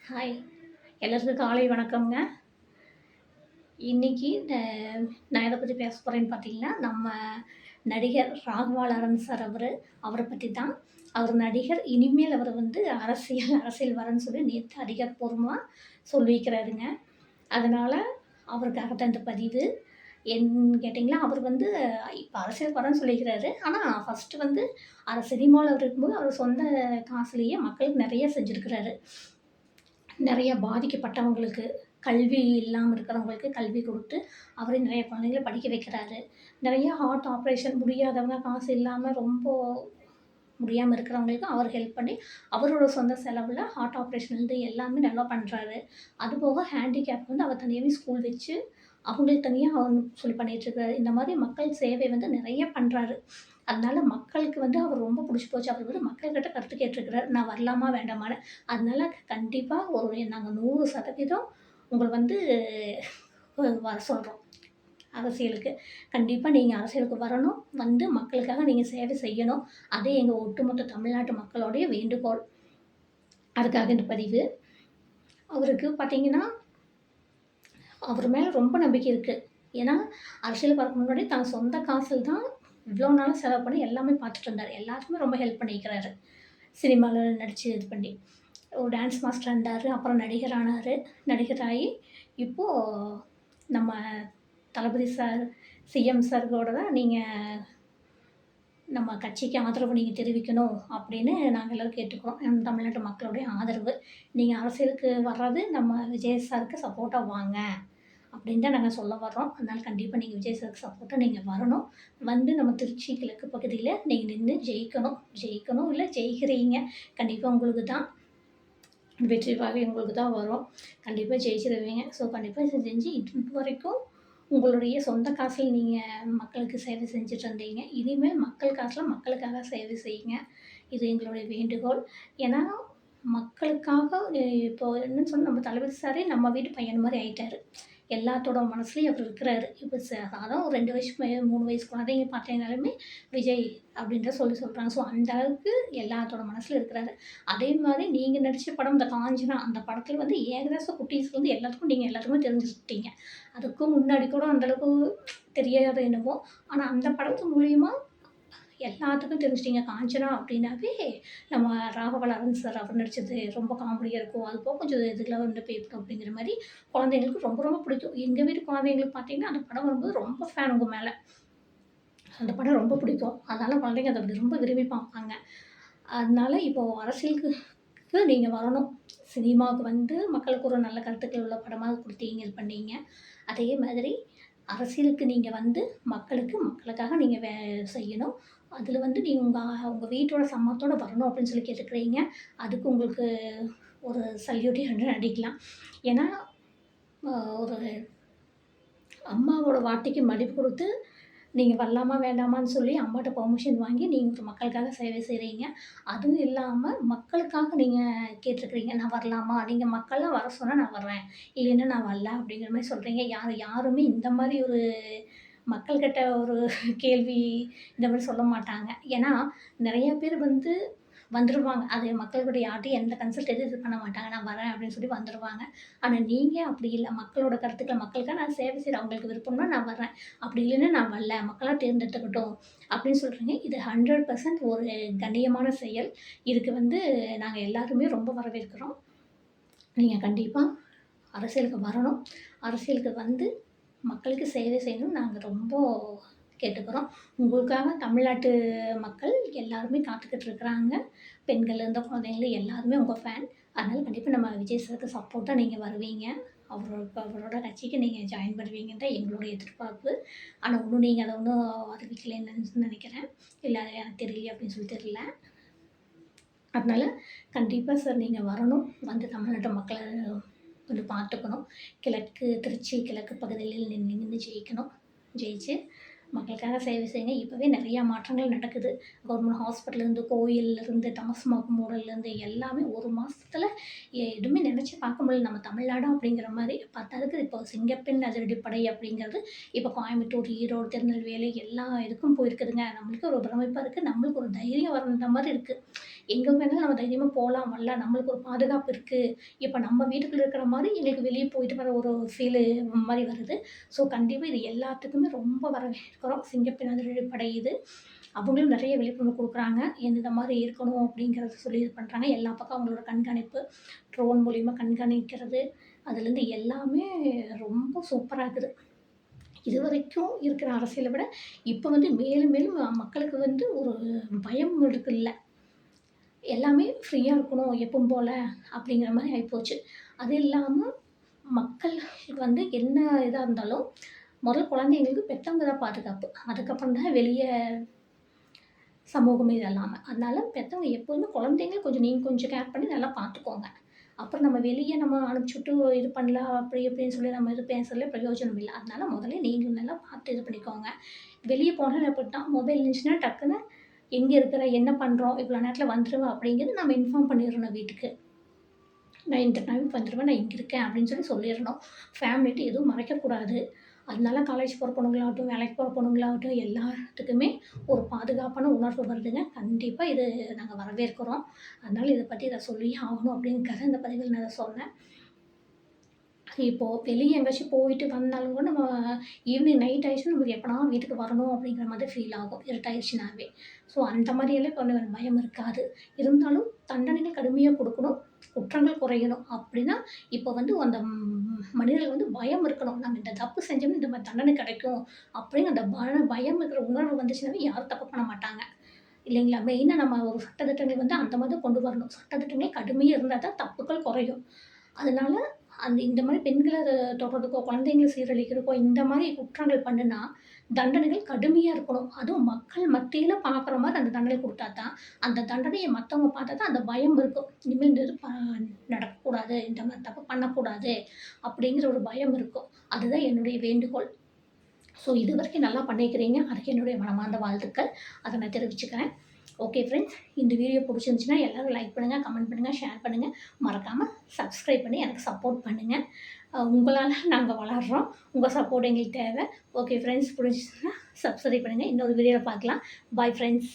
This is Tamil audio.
ஹாய்! எல்லாருக்கும் காலை வணக்கம்ங்க. இன்னைக்கு நான் எத பத்தி பேச போறேன்னு பார்த்தீங்கன்னா, நம்ம நடிகர் ராகவா லாரன்ஸ் சார் அவர பத்தி தான். அவர் நடிகர். இனிமேல் அவர் வந்து அரசியல் வரேன்னு சொல்லி நேத்து அதிகாரப்பூர்வமா சொல்லியிருக்கிறாருங்க. அதனால அவருக்காக தான் இந்த பதிவு. ஏன்னு கேட்டீங்கன்னா, அவர் வந்து இப்ப அரசியல் வரேன்னு சொல்லியிருக்கிறாரு. ஆனா ஃபர்ஸ்ட்டு வந்து சினிமால அவர் இருக்கும்போது அவர் சொந்த காசுலயே மக்களுக்கு நெறைய செஞ்சிருக்கிறாரு. நெறைய பாதிக்கப்பட்டவங்களுக்கு, கல்வி இல்லாம இருக்கிறவங்களுக்கு கல்வி குடுத்து, அவரே நெறைய குழந்தைங்கள படிக்க வைக்கிறாரு. நெறைய ஹார்ட் ஆப்ரேஷன் முடியாதவங்க, காசு இல்லாம ரொம்ப முடியாம இருக்கிறவங்களுக்கு அவர் ஹெல்ப் பண்ணி, அவரோட சொந்த செலவுல ஹார்ட் ஆப்ரேஷன்லேருந்து எல்லாமே நல்லா பண்றாரு. அதுபோக ஹேண்டிகேப் வந்து அவர் தனியாவே ஸ்கூல் வச்சு, அவங்களுக்கு தனியா சொல்லி பண்ணிட்டுருக்காரு. இந்த மாரி மக்கள் சேவை வந்து நெறைய பண்றாரு. அதனால மக்களுக்கு வந்து அவர் ரொம்ப புடிச்சு போச்சு. அவர் வந்து மக்கள்கிட்ட கருத்து கேட்டுருக்கிறாரு. நான் வரலாமா? வேண்டாமான்னு. அதனால கண்டிப்பா நாங்க 100% உங்கள வந்து வர சொல்றோம் அரசியலுக்கு. கண்டிப்பா நீங்க அரசியலுக்கு வரணும். வந்து மக்களுக்காக நீங்க சேவை செய்யணும். அதே எங்க ஒட்டுமொத்த தமிழ்நாட்டு மக்களோடைய வேண்டுகோள். அதுக்காக இந்த பதிவு. அவருக்கு பார்த்தீங்கன்னா, அவர் மேல ரொம்ப நம்பிக்கை இருக்கு. ஏன்னா, அரசியலுக்கு வரக்கு முன்னாடி தான் சொந்த காசுல தான் இவ்ளோ நாளா செலவு பண்ணி எல்லாமே பார்த்துட்டு இருந்தாரு. எல்லாருக்குமே ரொம்ப ஹெல்ப் பண்ணியிருக்கிறாரு. சினிமால நடிச்சு இது பண்ணி. ஒரு டான்ஸ் மாஸ்டரா இருந்தாரு. அப்புறம் நடிகர் ஆனாரு. நடிகராகி இப்போ நம்ம தளபதி சார், சிஎம் சார் கூட தான் நீங்க நம்ம கட்சிக்கு ஆதரவு நீங்க தெரிவிக்கணும் அப்படின்னு நாங்க எல்லாரும் கேட்டுக்கிறோம். தமிழ்நாட்டு மக்களுடைய ஆதரவு. நீங்க அரசியலுக்கு வர்றது நம்ம விஜய் சாருக்கு சப்போர்ட்டா வாங்க. அப்படின்னு தான் நாங்க சொல்ல வர்றோம். அதனால கண்டிப்பா நீங்க விஜய் சாருக்கு சப்போர்ட்டா நீங்க வரணும். வந்து நம்ம திருச்சி கிழக்கு பகுதியில நீங்க நின்னு ஜெயிக்கணும். ஜெயிக்கணும் இல்ல ஜெயிக்கிறீங்க. கண்டிப்பா உங்களுக்கு தான் வெற்றி வாகை உங்களுக்கு தான் வரும். கண்டிப்பா ஜெயிச்சிருவீங்க. ஸோ கண்டிப்பா இத செஞ்சு இதுவரைக்கும் உங்களுடைய சொந்த காசுல நீங்க மக்களுக்கு சேவை செஞ்சுட்டு இருந்தீங்க. இனிமேல் மக்கள் காசுல மக்களுக்காக சேவை செய்யுங்க. இது எங்களுடைய வேண்டுகோள். ஏன்னா, மக்களுக்காக இப்போ என்னன்னு சொன்னா நம்ம தளபதி சாரே நம்ம வீட்டு பையன் மாரி ஆயிட்டாரு. எல்லாத்தோட மனசுலயும் அவரு இருக்கிறாரு. இப்ப சாதாரண ஒரு 2 வயசு பையன், 3 வயசு குழந்தைங்க பார்த்தீங்கனாலுமே விஜய் அப்படின்னு தான் சொல்றாங்க. ஸோ அந்த அளவுக்கு எல்லாத்தோட மனசுல இருக்கிறாரு. அதே மாரி நீங்க நடிச்ச படம் இந்த காஞ்சனா, அந்த படத்துல வந்து ஏகദേശம் குட்டீஸ்லேருந்து எல்லாத்துக்கும் நீங்க எல்லாருக்குமே தெரிஞ்சுட்டீங்க. அதுக்கும் முன்னாடி கூட அந்த அளவுக்கு தெரியாதோ என்னவோ! ஆனா அந்த படத்து மூலியமா எல்லாத்துக்கும் தெரிஞ்சுட்டீங்க. காஞ்சனா அப்டின்னாவே நம்ம ராகவா லாரன்ஸ் சார் அவர் நடிச்சது ரொம்ப காமெடியா இருக்கும். அது போக கொஞ்சம் இதெல்லாம் வந்து பேப்பர் அப்படிங்கிற மாரி குழந்தைங்களுக்கு ரொம்ப ரொம்ப பிடிக்கும். எங்க வீட்டு குழந்தைங்களுக்கு பார்த்தீங்கன்னா, அந்த படம் வரும்போது ரொம்ப ஃபேன் உங்க மேல. அந்த படம் ரொம்ப பிடிக்கும். அதனால குழந்தைங்க அத ரொம்ப விரும்பி பார்ப்பாங்க. அதனால இப்போ அரசியலுக்கு நீங்க வரணும். சினிமாவுக்கு வந்து மக்களுக்கு ஒரு நல்ல கருத்துக்கள் உள்ள படமா குடுத்தீங்க, இது பண்ணீங்க. அதே மாதிரி அரசியலுக்கு நீங்க வந்து மக்களுக்காக நீங்க செய்யணும். அதில வந்து நீங்க உங்க உங்க வீட்டோட சம்மதத்தோட வரணும் அப்படின்னு சொல்லி கேட்டுருக்கிறீங்க. அதுக்கு உங்களுக்கு ஒரு சல்யூட் அடிக்கலாம். ஏன்னா, அ ஒரு அம்மாவோட வார்த்தைக்கு மதிப்பு குடுத்து நீங்க வரலாமா, வேண்டாமான்னு சொல்லி அம்மாட்ட பெர்மிஷன் வாங்கி நீங்க ஒரு மக்களுக்காக சேவை செய்றீங்க. அதுவும் இல்லாம மக்களுக்காக நீங்க கேட்டுருக்கிறீங்க. நான் வரலாமா? நீங்க மக்கள்லாம் வர சொன்னா நான் வர்றேன். இல்லைன்னா நான் வரல அப்படிங்கிற மாரி சொல்றீங்க. யாருமே இந்த மாரி ஒரு மக்கள்கிட்ட ஒரு கேள்வி இந்த மாரி சொல்ல மாட்டாங்க. ஏன்னா, நெறைய பேர் வந்து வந்துருவாங்க. அது மக்கள் கூட யார்ட்டயும் எந்த கன்சல்ட் இது பண்ண மாட்டாங்க. நான் வரேன் அப்படின்னு சொல்லி வந்துருவாங்க. ஆனா நீங்க அப்படி இல்ல. மக்களோட கருத்துக்கள் மக்களுக்காக நான் சேவை செய்றேன். அவங்களுக்கு விருப்பம்னா நான் வர்றேன். அப்படி இல்லைன்னா நான் வரல. மக்களா தேர்ந்தெடுத்துக்கட்டும் அப்படின்னு சொல்றீங்க. இது 100% ஒரு கண்ணியமான செயல். இதுக்கு வந்து நாங்க எல்லாருமே ரொம்ப வரவேற்கிறோம். நீங்க கண்டிப்பா அரசியலுக்கு வரணும். அரசியலுக்கு வந்து மக்களுக்கு சேவை செய்யணும்னு நாங்க ரொம்ப கேட்டுக்கிறோம். உங்களுக்காக தமிழ்நாட்டு மக்கள் எல்லாருமே காத்துக்கிட்டு இருக்கிறாங்க. பெண்கள்லேருந்து குழந்தைங்கள்ல எல்லாருமே உங்க ஃபேன். அதனால கண்டிப்பா நம்ம விஜய் சாருக்கு சப்போர்ட்டா நீங்க வருவீங்க. அவரோட கட்சிக்கு நீங்க ஜாயின் பண்ணுவீங்கன்னு தான் எங்களோட எதிர்பார்ப்பு. ஆனா இன்னும் நீங்க அத ஒண்ணும் அறிவிக்கலைன்னு நெனைக்கிறேன். இல்ல அது எனக்கு தெரியலையே அப்படின்னு சொல்லி தெரியல. அதனால கண்டிப்பா சார் நீங்க வரணும். வந்து தமிழ்நாட்டு மக்கள கொஞ்சம் பார்த்துக்கணும். திருச்சி கிழக்கு பகுதிகளில் நின்னு ஜெயிக்கணும். ஜெயிச்சு மக்களுக்காக சேவை செய்யுங்க. இப்பவே நெறையா மாற்றங்கள் நடக்குது. கவர்மெண்ட் ஹாஸ்பிட்டல்லேருந்து, கோயில்லேருந்து, டாஸ்மாக் மூடல்லேருந்து எல்லாமே 1 மாசத்துல எதுவுமே நினச்சு பார்க்க முடியல. நம்ம தமிழ்நாடா அப்படிங்கிற மாரி. பத்தாததுக்கு இப்போ சிங்கப்பெண் அதிரடிப்படை அப்படிங்கிறது இப்போ கோயம்புத்தூர், ஈரோடு, திருநெல்வேலி எல்லா இதுக்கும் போயிருக்குதுங்க. நம்மளுக்கு ஒரு பிரமிப்பா இருக்கு. நம்மளுக்கு ஒரு தைரியம் வந்த மாரி இருக்கு. எங்க வேணாலும் நம்ம தைரியமா போலாம், வரலாம். நம்மளுக்கு ஒரு பாதுகாப்பு இருக்கு. இப்ப நம்ம வீட்டுக்குள்ள இருக்கிற மாரி எங்களுக்கு வெளிய போயிட்டு வர ஒரு ஃபீலு மாரி வருது. ஸோ கண்டிப்பா இது எல்லாத்துக்குமே ரொம்ப வரவேற்கிறோம். சிங்கப்பெண் அதிரடிப்படை இது. அவங்களும் நெறைய விழிப்புணர்வு குடுக்குறாங்க. எந்தெந்த மாரி இருக்கணும் அப்படிங்கிறத சொல்லி இது பண்றாங்க. எல்லா பக்கம் அவங்களோட கண்காணிப்பு, ட்ரோன் மூலியமா கண்காணிக்கிறது, அதுலேருந்து எல்லாமே ரொம்ப சூப்பரா இருக்குது. இதுவரைக்கும் இருக்கிற அரசியல விட, இப்ப வந்து மேலும் மேலும் மக்களுக்கு வந்து ஒரு பயம் இருக்குல்ல. எல்லாமே ஃப்ரீயா இருக்கணும் எப்பவும் போல அப்படிங்கிற மாரி ஆயிப்போச்சு. அது இல்லாம மக்களுக்கு வந்து என்ன இதா இருந்தாலும், முதல்ல குழந்தைங்களுக்கு பெத்தவங்க தான் பாதுகாப்பு. அதுக்கப்புறம் தான் வெளிய சமூகம் இது எல்லாமே. அதனால பெத்தவங்க எப்போதுமே குழந்தைங்கள நீங்க கொஞ்சம் கேர் பண்ணி நல்லா பார்த்துக்கோங்க. அப்புறம் நம்ம வெளிய நம்ம அனுப்பிச்சுட்டு இது பண்ணலாம் அப்படி இப்படின்னு சொல்லி நம்ம இது பேசல பிரயோஜனம் இல்ல. அதனால முதல்ல நீங்க நல்லா பார்த்து இது பண்ணிக்கோங்க. வெளிய போனாலும் அப்படித்தான். மொபைல் இருந்துச்சுன்னா டக்குனு எங்க இருக்கிற? என்ன பண்றோம்? இவ்வளோ நேரத்தில வந்துருவேன் அப்படிங்கிறது நம்ம இன்ஃபார்ம் பண்ணிறணும் வீட்டுக்கு. நான் இந்த டைமுக்கு வந்துருவேன். நான் இங்க இருக்கேன் அப்படின்னு சொல்லிறணும். ஃபேமிலிட்ட எதுவும் மறைக்கக்கூடாது. அதனால காலேஜ் போற பொண்ணுங்களாகட்டும், வேலைக்கு போற பொண்ணுங்களாகட்டும் எல்லாத்துக்குமே ஒரு பாதுகாப்பான உணர்வு வருதுங்க. கண்டிப்பா இது நாங்க வரவேற்கிறோம். அதனால இத பத்தி இத சொல்லியே ஆகணும் அப்படிங்கிறதுக்காக இந்த பதிவுல நான் இத சொன்னேன். இப்போ வெளிய எங்கேயாச்சும் போயிட்டு வந்தாலும் கூட நம்ம ஈவினிங் நைட் ஆயிடுச்சுன்னா நமக்கு எப்படா வீட்டுக்கு வரணும் அப்படிங்கிற மாதிரி ஃபீல் ஆகும். இருட்டாயிருச்சுனாவே. ஸோ அந்த மாரியெல்லாம் கொஞ்சம் பயம் இருக்காது. இருந்தாலும் தண்டனைகள் கடுமையா குடுக்கணும். குற்றங்கள் குறையணும். அப்படின்னா, இப்போ வந்து அந்த மனிதர்கள் வந்து பயம் இருக்கணும். நம்ம இந்த தப்பு செஞ்சோம்னா இந்த மாரி தண்டனை கிடைக்கும். அப்படின்னு அந்த பயம் இருக்கிற உணர்வு வந்துச்சுனாவே யாரும் தப்பு பண்ண மாட்டாங்க. இல்லைங்களா? மெயினா நம்ம ஒரு சட்டதிட்டங்கள் வந்து அந்த மாரி தான் கொண்டு வரணும். சட்டதிட்டங்கள் கடுமையா இருந்தா தான் தப்புக்கள் குறையும். அதனால இந்த மாரி பெண்கள தொடுறதுக்கோ, குழந்தைங்கள சீரழிக்கிறதுக்கோ, இந்த மாரி குற்றங்கள் பண்ணுனா, தண்டனைகள் கடுமையா இருக்கணும். அதுவும் மக்கள் மத்தியில பார்க்குற மாரி அந்த தண்டனை குடுத்தா தான், அந்த தண்டனைய மத்தவங்க பார்த்தா தான் அந்த பயம் இருக்கும். இனிமேல் இந்த இது நடக்கக்கூடாது. இந்த மாரி தப்பு பண்ணக்கூடாது. அப்படிங்கிற ஒரு பயம் இருக்கும். அதுதான் என்னுடைய வேண்டுகோள். ஸோ இதுவரைக்கும் நல்லா பண்ணியிருக்கிறீங்க. அதுக்கு என்னுடைய மனமார்ந்த வாழ்த்துக்கள். அத நான் தெரிவிச்சுக்கிறேன். Okay friends. இந்த வீடியோ புடிச்சிருந்துச்சுன்னா எல்லாரும் லைக் பண்ணுங்க, கமெண்ட் பண்ணுங்க, ஷேர் பண்ணுங்க. மறக்காம சப்ஸ்கிரைப் பண்ணி எனக்கு சப்போர்ட் பண்ணுங்க. உங்களால நாங்க வளர்றோம். உங்க சப்போர்ட் எங்களுக்கு தேவை. ஓகே ஃப்ரெண்ட்ஸ் புடிச்சிச்சுன்னா சப்ஸ்கிரைப் பண்ணுங்க. இன்னொரு வீடியோல பார்க்கலாம். Bye friends.